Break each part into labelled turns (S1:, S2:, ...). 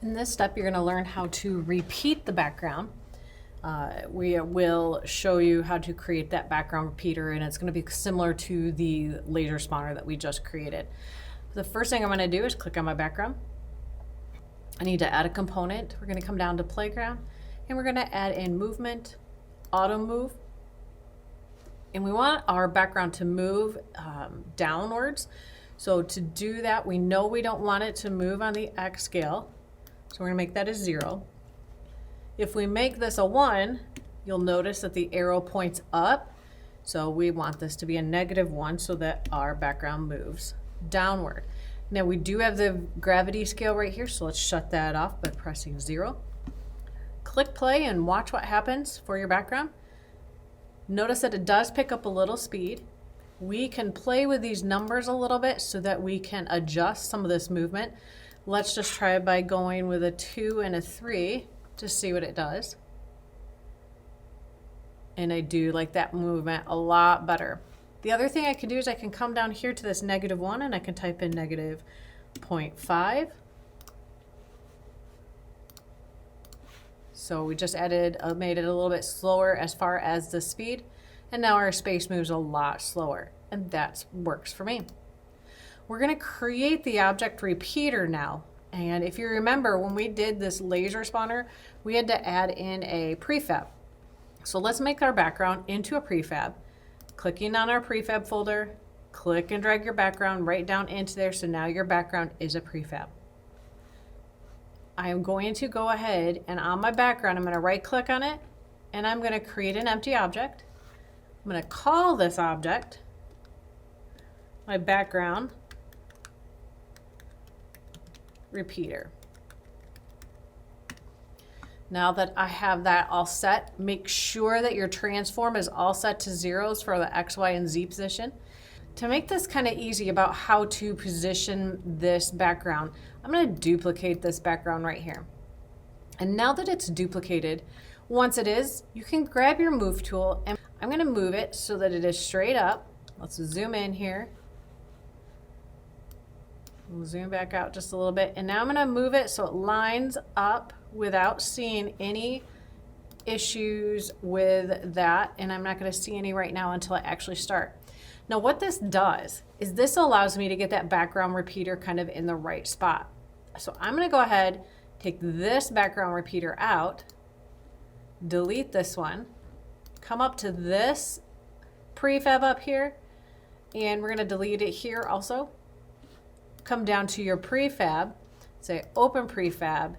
S1: In this step, you're going to learn how to repeat the background. We will show you how to create that background repeater, and it's going to be similar to the laser spawner that we just created. The first thing I'm going to do is click on my background. I need to add a component. We're going to come down to PlayGround, and we're going to add in movement, auto move, and we want our background to move downwards. So to do that, we know we don't want it to move on the X scale. So we're going to make that a 0. If we make this a 1, you'll notice that the arrow points up. So we want this to be a -1 so that our background moves downward. Now we do have the gravity scale right here, so let's shut that off by pressing 0. Click play and watch what happens for your background. Notice that it does pick up a little speed. We can play with these numbers a little bit so that we can adjust some of this movement. Let's just try it by going with a 2 and a 3 to see what it does. And I do like that movement a lot better. The other thing I can do is I can come down here to this -1 and I can type in -0.5. So we just made it a little bit slower as far as the speed, and now our space moves a lot slower, and that works for me. We're going to create the object repeater now, and if you remember when we did this laser spawner, we had to add in a prefab. So let's make our background into a prefab. Clicking on our prefab folder, click and drag your background right down into there, so now your background is a prefab. I am going to go ahead and on my background, I'm going to right click on it and I'm going to create an empty object. I'm going to call this object my background repeater. Now that I have that all set, make sure that your transform is all set to 0s for the X, Y, and Z position. To make this kind of easy about how to position this background, I'm going to duplicate this background right here. And now that it's duplicated, once it is, you can grab your move tool and I'm going to move it so that it is straight up. Let's zoom in here. We'll zoom back out just a little bit. And now I'm going to move it so it lines up without seeing any issues with that. And I'm not going to see any right now until I actually start. Now what this does is this allows me to get that background repeater kind of in the right spot. So I'm going to go ahead, take this background repeater out, delete this one, come up to this prefab up here, and we're going to delete it here also. Come down to your prefab, say open prefab,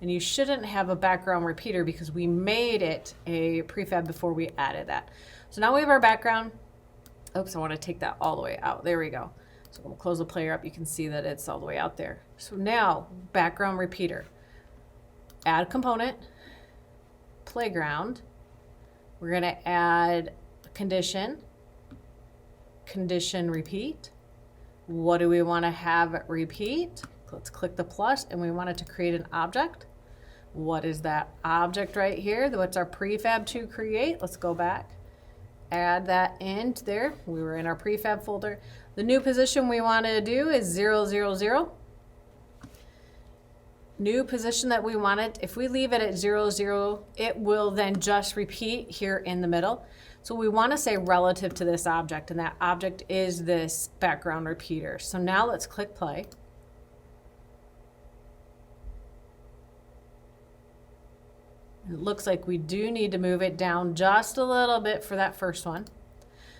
S1: and you shouldn't have a background repeater because we made it a prefab before we added that. So now we have our background. Oops, I want to take that all the way out. There we go. So we'll close the player up. You can see that it's all the way out there. So now, background repeater. Add component, PlayGround. We're going to add condition, condition repeat. What do we want to have it repeat? Let's click the plus, and we want it to create an object. What is that object right here? What's our prefab to create? Let's go back. Add that into there. We were in our prefab folder. The new position we want to do is 0, 0, 0. New position that we want it, if we leave it at 0, 0, it will then just repeat here in the middle. So we want to say relative to this object, and that object is this background repeater. So now let's click play. It looks like we do need to move it down just a little bit for that first one.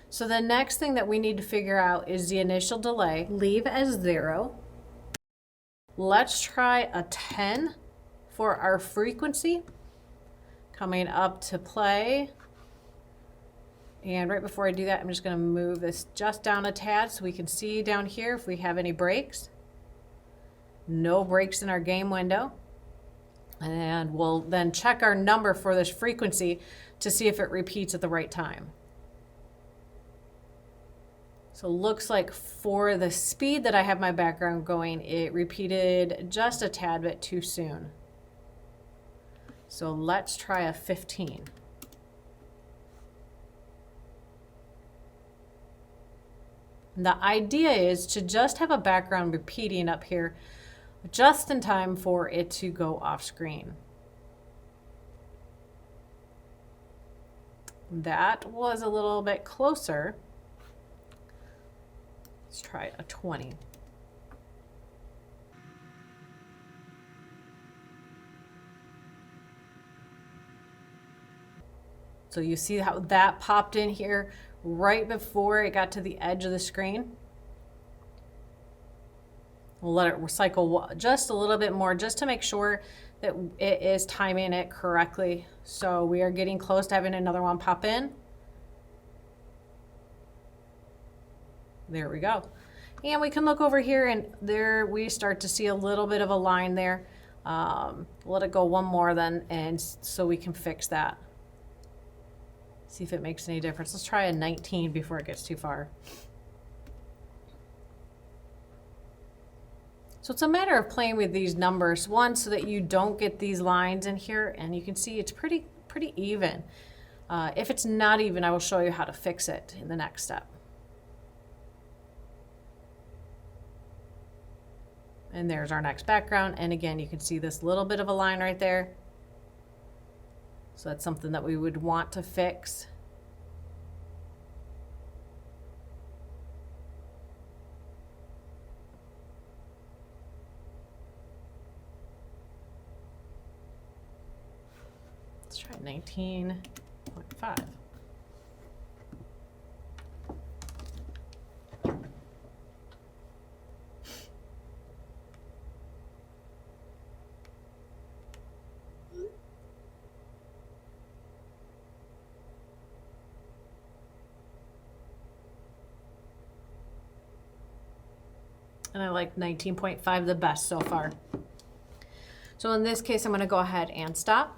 S1: So the next thing that we need to figure out is the initial delay. Leave as 0. Let's try a 10 for our frequency. Coming up to play. And right before I do that, I'm just going to move this just down a tad so we can see down here if we have any breaks. No breaks in our game window. And we'll then check our number for this frequency to see if it repeats at the right time. So it looks like for the speed that I have my background going, it repeated just a tad bit too soon. So let's try a 15. The idea is to just have a background repeating up here just in time for it to go off screen. That was a little bit closer. Let's try a 20. So you see how that popped in here right before it got to the edge of the screen? We'll let it recycle just a little bit more just to make sure that it is timing it correctly. So we are getting close to having another one pop in. There we go. And we can look over here and there we start to see a little bit of a line there. Let it go one more then, and so we can fix that. See if it makes any difference. Let's try a 19 before it gets too far. So it's a matter of playing with these numbers, one, so that you don't get these lines in here, and you can see it's pretty even. If it's not even, I will show you how to fix it in the next step. And there's our next background, and again, you can see this little bit of a line right there. So that's something that we would want to fix. Let's try 19.5. And I like 19.5 the best so far. So in this case, I'm going to go ahead and stop.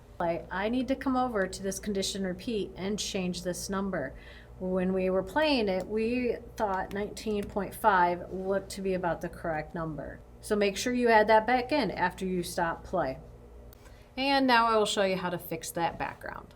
S1: I need to come over to this condition repeat and change this number. When we were playing it, we thought 19.5 looked to be about the correct number. So make sure you add that back in after you stop play. And now I will show you how to fix that background.